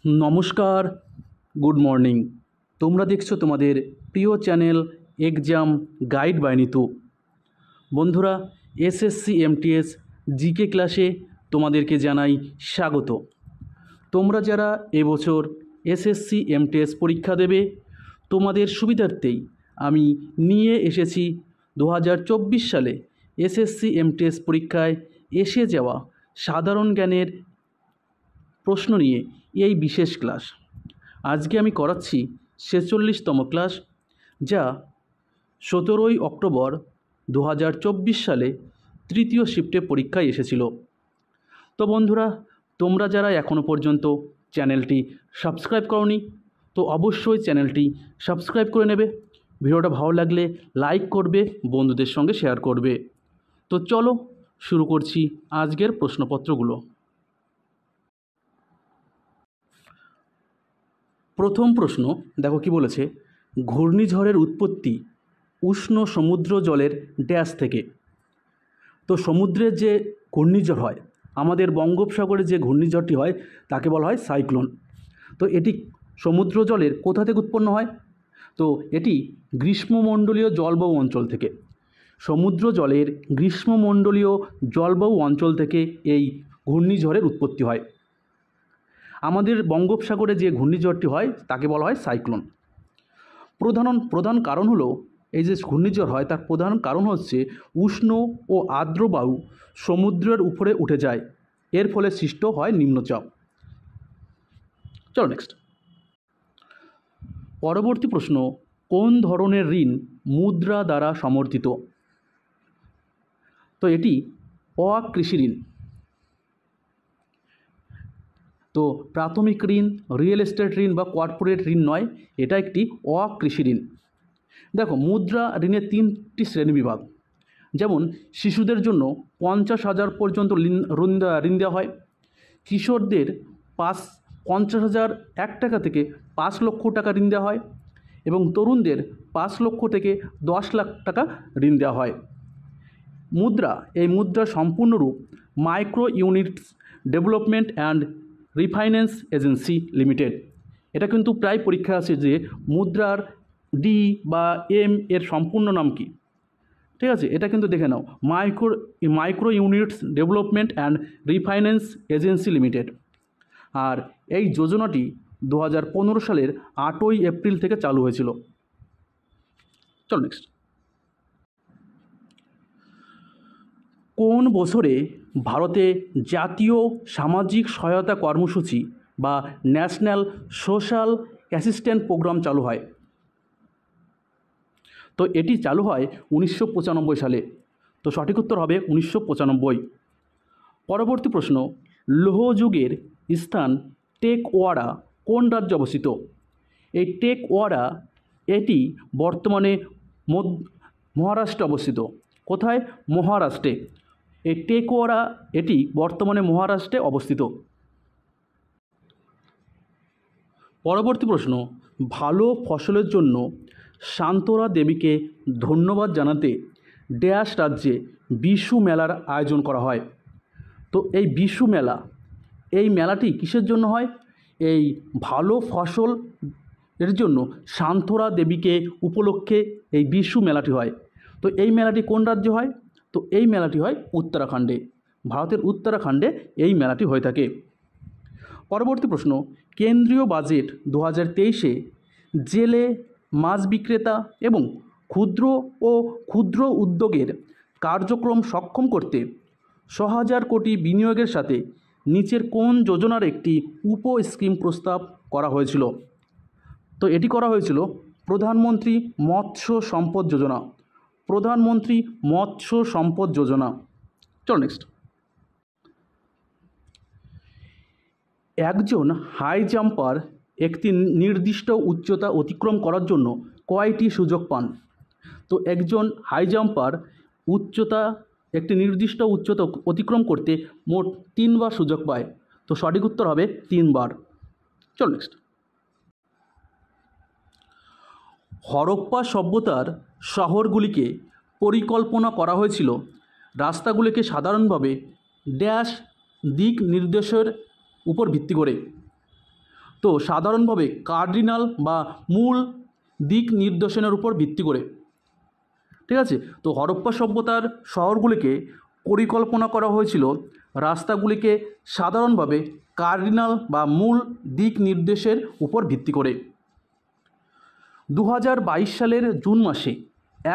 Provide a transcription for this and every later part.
নমস্কার, good morning. তোমরা দেখছো তোমাদের প্রিয় channel exam guide by Nitu. বন্ধুরা, এসএসসি এমটিএস জিকে ক্লাসে তোমাদেরকে জানাই স্বাগত। তোমরা যারা এবছর এসএসসি এমটিএস পরীক্ষা দেবে, তোমাদের সুবিধার্থেই আমি নিয়ে এসেছি 2024 সালে এসএসসি এমটিএস পরীক্ষায় এসে যাওয়া সাধারণ জ্ঞানের প্রশ্ন নিয়ে এই বিশেষ ক্লাস। আজকে আমি করাচ্ছি 46তম ক্লাস, যা 17ই অক্টোবর 2024 সালে তৃতীয় শিফটে পরীক্ষায় এসেছিল। তো বন্ধুরা, তোমরা যারা এখনও পর্যন্ত চ্যানেলটি সাবস্ক্রাইব করোনি, তো অবশ্যই চ্যানেলটি সাবস্ক্রাইব করে নেবে। ভিডিওটা ভালো লাগলে লাইক করবে, বন্ধুদের সঙ্গে শেয়ার করবে। তো চলো শুরু করছি আজকের প্রশ্নপত্রগুলো। প্রথম প্রশ্ন দেখো কি বলেছে, ঘূর্ণিঝড়ের উৎপত্তি উষ্ণ সমুদ্র জলের ড্যাশ থেকে। তো সমুদ্রের যে ঘূর্ণিঝড় হয়, আমাদের বঙ্গোপসাগরে যে ঘূর্ণিঝড়টি হয় তাকে বলা হয় সাইক্লোন। তো এটি সমুদ্র জলের কোথা থেকে উৎপন্ন হয়? তো এটি গ্রীষ্মমণ্ডলীয় জলবায়ু অঞ্চল থেকে। সমুদ্র জলের গ্রীষ্মমণ্ডলীয় জলবায়ু অঞ্চল থেকে এই ঘূর্ণিঝড়ের উৎপত্তি হয়। আমাদের বঙ্গোপসাগরে যে ঘূর্ণিঝড়টি হয় তাকে বলা হয় সাইক্লোন। প্রধান কারণ হলো, এই যে ঘূর্ণিঝড় হয় তার প্রধান কারণ হচ্ছে উষ্ণ ও আর্দ্র বায়ু সমুদ্রের উপরে উঠে যায়, এর ফলে সৃষ্ট হয় নিম্নচাপ। চলো নেক্সট। পরবর্তী প্রশ্ন, কোন ধরনের ঋণ মুদ্রা দ্বারা সমর্থিত? তো এটি অকৃষি ঋণ। তো প্রাথমিক ঋণ, রিয়েল এস্টেট ঋণ বা কর্পোরেট ঋণ নয়, এটা একটি অকৃষি ঋণ। দেখো, মুদ্রা ঋণের 3টি শ্রেণী বিভাগ। যেমন শিশুদের জন্য 50,000 পর্যন্ত ঋণ দেওয়া হয়। কিশোরদের 50,001 টাকা থেকে 5 লক্ষ টাকা ঋণ দেওয়া হয়, এবং তরুণদের 5 লক্ষ থেকে 10 লাখ টাকা ঋণ দেওয়া হয়। এই মুদ্রার সম্পূর্ণ রূপ micro units development and refinance agency limited. এটা কিন্তু প্রায় পরীক্ষা আছে যে মুদ্রার ডি বা এম এর সম্পূর্ণ নাম কি। ঠিক আছে, এটা কিন্তু দেখে নাও, micro units development and refinance agency limited. আর এই যোজনাটি 2015 সালের 8ই এপ্রিল থেকে চালু হয়েছিল। চলো নেক্সট। কোন বছরে ভারতে জাতীয় সামাজিক সহায়তা কর্মসূচি বা ন্যাশনাল সোশ্যাল অ্যাসিস্ট্যান্স প্রোগ্রাম চালু হয়? তো এটি চালু হয় 1995 সালে। তো সঠিক উত্তর হবে 1995। পরবর্তী প্রশ্ন, লৌহ যুগের স্থান টেকওয়াড়া কোন রাজ্যে অবস্থিত? এই টেকওয়াড়া এটি বর্তমানে মহারাষ্ট্রে অবস্থিত। কোথায়? মহারাষ্ট্রে। এই টেকওয়াড়া এটি বর্তমানে মহারাষ্ট্রে অবস্থিত। পরবর্তী প্রশ্ন, ভালো ফসলের জন্য শান্তরা দেবীকে ধন্যবাদ জানাতে ড্যাশ রাজ্যে বিশু মেলার আয়োজন করা হয়? তো এই বিশু মেলা, এই মেলাটি কিসের জন্য হয়? এই ভালো ফসল এর জন্য শান্তরা দেবীকে উপলক্ষে এই বিশু মেলাটি হয়। তো এই মেলাটি কোন রাজ্যে হয়? তো এই মেলাটি হয় উত্তরাখণ্ডে। ভারতের উত্তরাখণ্ডে এই মেলাটি হয়ে থাকে। পরবর্তী প্রশ্ন, কেন্দ্রীয় বাজেট 2023-এ জেলে, মাছ বিক্রেতা এবং ক্ষুদ্র উদ্যোগের কার্যক্রম সক্ষম করতে 6,000 কোটি বিনিয়োগের সাথে নিচের কোন যোজনার একটি উপ স্কিম প্রস্তাব করা হয়েছিল? তো এটি করা হয়েছিল প্রধানমন্ত্রী মৎস্য সম্পদ যোজনা। প্রধানমন্ত্রী মৎস্য সম্পদ যোজনা। চলো নেক্সট। একজন হাই জাম্পার একটি নির্দিষ্ট উচ্চতা অতিক্রম করার জন্য কয়টি সুযোগ পান? তো একজন হাই জাম্পার একটি নির্দিষ্ট উচ্চতা অতিক্রম করতে মোট 3 বার সুযোগ পায়। তো সঠিক উত্তর হবে 3 বার। চল নেক্সট। হরপ্পা সভ্যতার শহরগুলিকে পরিকল্পনা করা হয়েছিল রাস্তাগুলিকে সাধারণভাবে ড্যাশ দিক নির্দেশের উপর ভিত্তি করে। তো সাধারণভাবে কার্ডিনাল বা মূল দিক নির্দেশনের উপর ভিত্তি করে, ঠিক আছে। তো হরপ্পা সভ্যতার শহরগুলিকে পরিকল্পনা করা হয়েছিল রাস্তাগুলিকে সাধারণভাবে কার্ডিনাল বা মূল দিক নির্দেশের উপর ভিত্তি করে। 2022 সালের জুন মাসে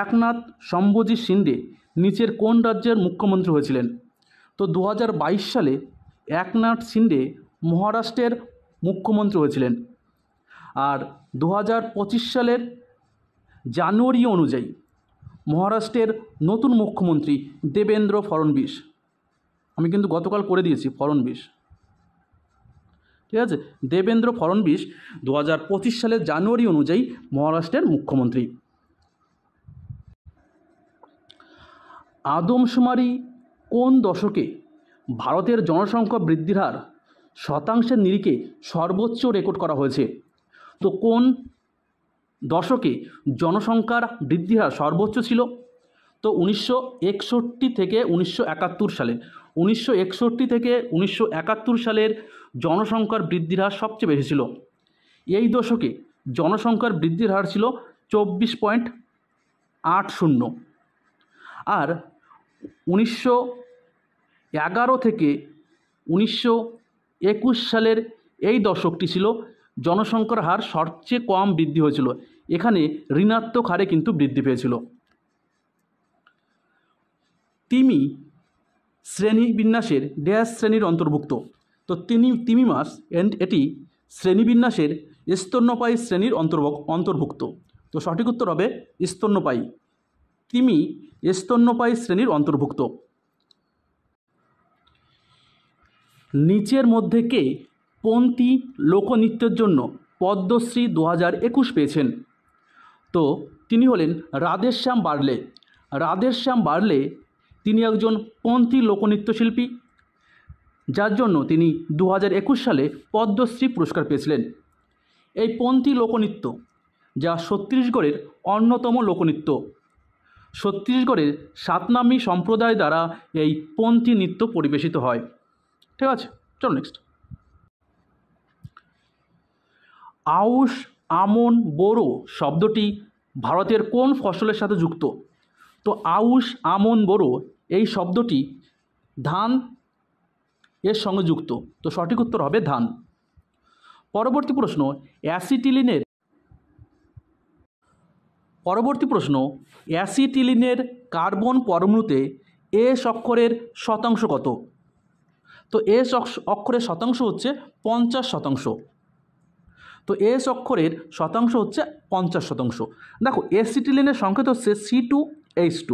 একনাথ শম্ভোজি শিন্ডে নিচের কোন রাজ্যের মুখ্যমন্ত্রী হয়েছিলেন? তো 2022 সালে একনাথ শিন্ডে মহারাষ্ট্রের মুখ্যমন্ত্রী হয়েছিলেন। আর 2025 সালের জানুয়ারি অনুযায়ী মহারাষ্ট্রের নতুন মুখ্যমন্ত্রী দেবেন্দ্র ফডনবিস। আমি কিন্তু গতকাল করে দিয়েছি ফডনবিস, ঠিক আছে। দেবেন্দ্র ফডনবিস 2025 সালের জানুয়ারি অনুযায়ী মহারাষ্ট্রের মুখ্যমন্ত্রী। আদমশুমারি কোন দশকে ভারতের জনসংখ্যা বৃদ্ধির হার শতাংশের নিরিখে সর্বোচ্চ রেকর্ড করা হয়েছে? তো কোন দশকে জনসংখ্যার বৃদ্ধির হার সর্বোচ্চ ছিল? তো 1961 থেকে 1971 সালে। 1961 থেকে 1971 সালের জনসংখ্যার বৃদ্ধির হার সবচেয়ে বেশি ছিল। এই দশকে জনসংখ্যার বৃদ্ধির হার ছিল 24.80। আর 1911 থেকে 1921 সালের এই দশকটি ছিল জনসংখ্যার হার সবচেয়ে কম বৃদ্ধি হয়েছিল। এখানে ঋণাত্মক হারে কিন্তু বৃদ্ধি পেয়েছিল। তিমি শ্রেণীবিন্যাসের ড্যাশ শ্রেণীর অন্তর্ভুক্ত? তো তিমিমাস এটি শ্রেণীবিন্যাসের স্তন্যপায়ী শ্রেণীর অন্তর্ভুক্ত। তো সঠিক উত্তর হবে স্তন্যপায়ী। তিমি স্তন্যপায়ী শ্রেণীর অন্তর্ভুক্ত। নিচের মধ্যে কে পন্থী লোকনৃত্যের জন্য পদ্মশ্রী 2021 পেয়েছেন? তো তিনি হলেন রাধেশ্যাম বার্লে। রাধেশ্যাম বার্লে তিনি একজন পন্থী লোকনৃত্যশিল্পী, যার জন্য তিনি 2021 সালে পদ্মশ্রী পুরস্কার পেয়েছিলেন। এই পন্থী লোকনৃত্য যা ছত্তিশগড়ের অন্যতম লোকনৃত্য। ছত্তিশগড়ের সাতনামি সম্প্রদায় দ্বারা এই পন্থী নৃত্য পরিবেশিত হয়, ঠিক আছে। চলো নেক্সট। আউশ আমন বোরো শব্দটি ভারতের কোন ফসলের সাথে যুক্ত? তো আউশ আমন বোরো এই শব্দটি ধান এর সঙ্গে যুক্ত। তো সঠিক উত্তর হবে ধান। পরবর্তী প্রশ্ন, অ্যাসিটিলিনের কার্বন পরমাণুতে এস অক্ষরের শতাংশ কত? তো এস অক্ষরের শতাংশ হচ্ছে 50%। তো এস অক্ষরের শতাংশ হচ্ছে 50%। দেখো অ্যাসিটিলিনের সংকেত হচ্ছে C2H2।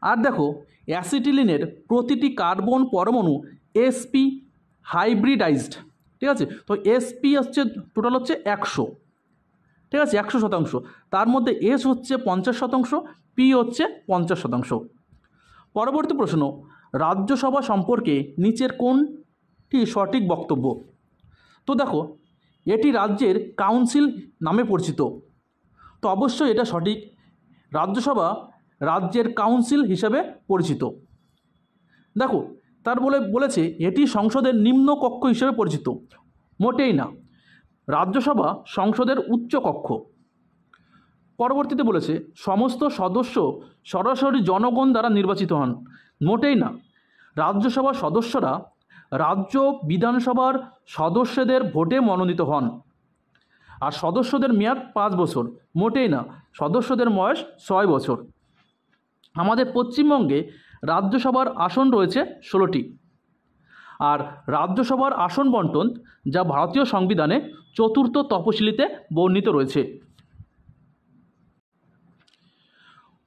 আর দেখো অ্যাসিটিলিনের প্রতিটি কার্বন পরমাণু sp হাইব্রিডাইজড, ঠিক আছে। তো sp হচ্ছে টোটাল হচ্ছে 100, ঠিক আছে, 100%। তার মধ্যে এস হচ্ছে 50%, পি হচ্ছে 50%। পরবর্তী প্রশ্ন, রাজ্যসভা সম্পর্কে নিচের কোনটি সঠিক বক্তব্য? তো দেখো এটি রাজ্যের কাউন্সিল নামে পরিচিত। তো অবশ্যই এটা সঠিক। রাজ্যসভা রাজ্যের কাউন্সিল হিসাবে পরিচিত। দেখো তার বলেছে এটি সংসদের নিম্ন কক্ষ হিসেবে পরিচিত। মোটেই না, রাজ্যসভা সংসদের উচ্চ কক্ষ। পরবর্তীতে বলেছে সমস্ত সদস্য সরাসরি জনগণ দ্বারা নির্বাচিত হন। মোটেই না, রাজ্যসভার সদস্যরা রাজ্য বিধানসভার সদস্যদের ভোটে মনোনীত হন। আর সদস্যদের মেয়াদ 5 বছর। মোটেই না, সদস্যদের বয়স 6 বছর। আমাদের পশ্চিমবঙ্গে রাজ্যসভার আসন রয়েছে 16টি। আর রাজ্যসভার আসন বন্টন যা ভারতীয় সংবিধানে 4th তফসিলিতে বর্ণিত রয়েছে।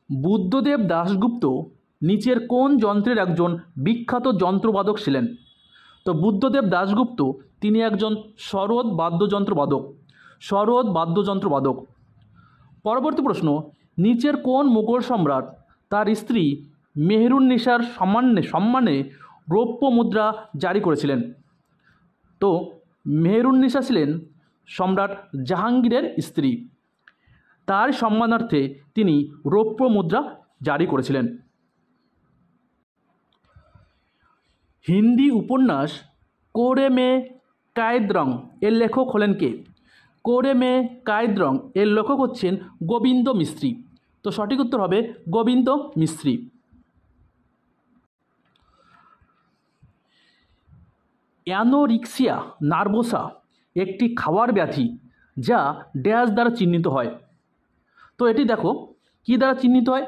বুদ্ধদেব দাশগুপ্ত নিচের কোন যন্ত্রের একজন বিখ্যাত যন্ত্রবাদক ছিলেন? তো বুদ্ধদেব দাশগুপ্ত তিনি একজন সরোদ বাদ্যযন্ত্রবাদক। পরবর্তী প্রশ্ন, নিচের কোন মুঘল সম্রাট তার স্ত্রী মেহেরুন্নিসার সম্মানে রৌপ্য মুদ্রা জারি করেছিলেন? তো মেহেরুন্নিসা ছিলেন সম্রাট জাহাঙ্গীরের স্ত্রী। তার সম্মানার্থে তিনি রৌপ্য মুদ্রা জারি করেছিলেন। হিন্দি উপন্যাস কোরে মে কায়েদরং এর লেখক হলেন কে? কোরে মে কায়েদরং এর লেখক হচ্ছেন গোবিন্দ মিস্ত্রি। তো সঠিক উত্তর হবে গোবিন্দ মিস্ত্রি। অ্যানোরিক্সিয়া নার্ভোসা একটি খাওয়ার ব্যাধি যা ড্যাশ দ্বারা চিহ্নিত হয়। তো এটি দেখো কী দ্বারা চিহ্নিত হয়?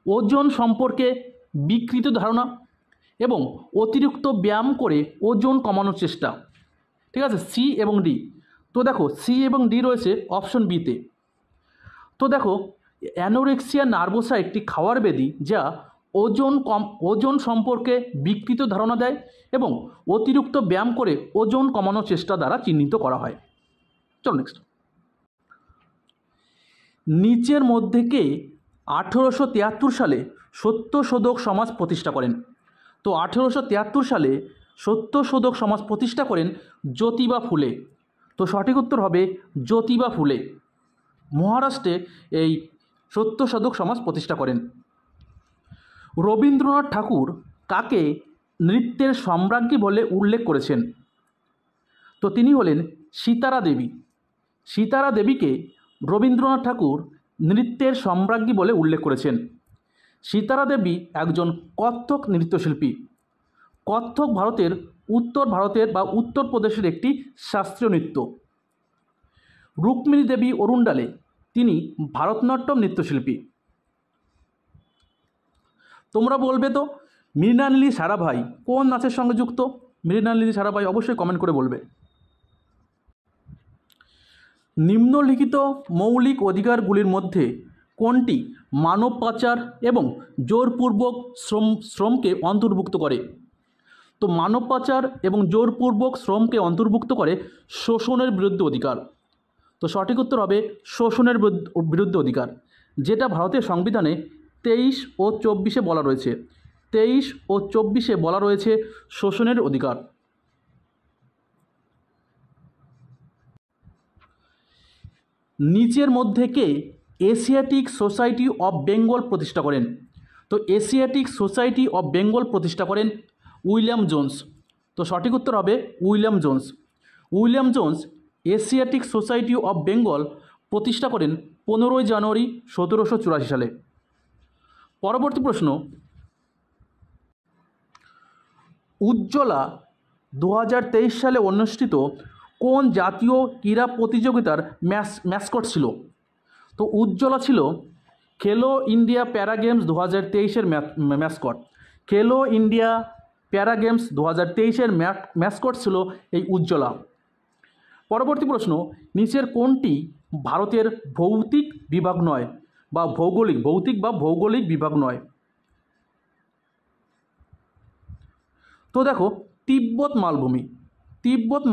ওজন সম্পর্কে বিকৃত ধারণা এবং অতিরিক্ত ব্যায়াম করে ওজন কমানোর চেষ্টা। ঠিক আছে, সি এবং ডি। তো দেখো সি এবং ডি রয়েছে অপশন বিতে। তো দেখো অ্যানোরেক্সিয়া নার্ভোসা একটি খাওয়ার ব্যাধি যা ওজন সম্পর্কে বিকৃত ধারণা দেয় এবং অতিরিক্ত ব্যায়াম করে ওজন কমানোর চেষ্টা দ্বারা চিহ্নিত করা হয়। চলো নেক্সট। নিচের মধ্যে কে 1873 সালে সত্যশোধক সমাজ প্রতিষ্ঠা করেন? তো 1873 সালে সত্যশোধক সমাজ প্রতিষ্ঠা করেন জ্যোতিবা ফুলে। তো সঠিক উত্তর হবে জ্যোতিবা ফুলে। মহারাষ্ট্রে এই সত্যশোধক সমাজ প্রতিষ্ঠা করেন। রবীন্দ্রনাথ ঠাকুর কাকে নৃত্যের সম্রাজ্ঞী বলে উল্লেখ করেছেন? তো তিনি হলেন সীতারা দেবী। সীতারা দেবীকে রবীন্দ্রনাথ ঠাকুর নৃত্যের সম্রাজ্ঞী বলে উল্লেখ করেছেন। সীতারা দেবী একজন কত্থক নৃত্যশিল্পী। কত্থক ভারতের বা উত্তরপ্রদেশের একটি শাস্ত্রীয় নৃত্য। রুক্মিণী দেবী অরুণ্ডালে তিনি ভারতনাট্যম নৃত্যশিল্পী। তোমরা বলবে তো মৃণালিনী সারাভাই কোন নাচের সঙ্গে যুক্ত? মৃণালিনী সারাভাই অবশ্যই কমেন্ট করে বলবে। নিম্নলিখিত মৌলিক অধিকারগুলির মধ্যে কোনটি মানব পাচার এবং জোরপূর্বক শ্রমকে অন্তর্ভুক্ত করে? তো মানব পাচার এবং জোরপূর্বক শ্রমকে অন্তর্ভুক্ত করে শোষণের বিরুদ্ধে অধিকার। তো সঠিক উত্তর হবে শোষণের বিরুদ্ধে অধিকার, যেটা ভারতের সংবিধানে 23 ও 24 বলা রয়েছে। 23 ও 24 বলা রয়েছে শোষণের অধিকার। নিচের মধ্যে কে এশিয়াটিক সোসাইটি অফ বেঙ্গল প্রতিষ্ঠা করেন? তো এশিয়াটিক সোসাইটি অফ বেঙ্গল প্রতিষ্ঠা করেন উইলিয়াম জোন্স। তো সঠিক উত্তর হবে William Jones. William Jones Asiatic society of Bengal প্রতিষ্ঠা করেন 15 জানুয়ারি 1784 সালে। পরবর্তী প্রশ্ন, উজ্জ্বলা 2023 সালে অনুষ্ঠিত কোন জাতীয় ক্রীড়া প্রতিযোগিতার ম্যাসকট ছিল? তো উজ্জ্বলা ছিল খেলো ইন্ডিয়া প্যারা গেমস 2023-এর ম্যাসকট। খেলো ইন্ডিয়া প্যারা গেমস 2023-এর ম্যাসকট ছিল এই উজ্জ্বলা। পরবর্তী প্রশ্ন, নিচের কোনটি ভারতের ভৌতিক বিভাগ নয় বা ভৌগোলিক বিভাগ নয়? তো দেখো তিব্বত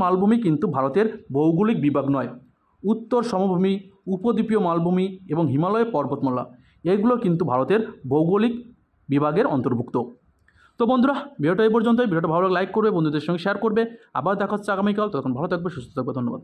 মালভূমি কিন্তু ভারতের ভৌগোলিক বিভাগ নয়। উত্তর সমভূমি, উপদ্বীপীয় মালভূমি এবং হিমালয় পর্বতমালা এগুলো কিন্তু ভারতের ভৌগোলিক বিভাগের অন্তর্ভুক্ত। তো বন্ধুরা ভিডিওটা এই পর্যন্তই। ভিডিওটা ভালো লাগলে লাইক করবে, বন্ধুদের সঙ্গে শেয়ার করবে। আবার দেখা হচ্ছে আগামীকাল। তখন ভালো থাকবে, সুস্থ থাকবে। ধন্যবাদ।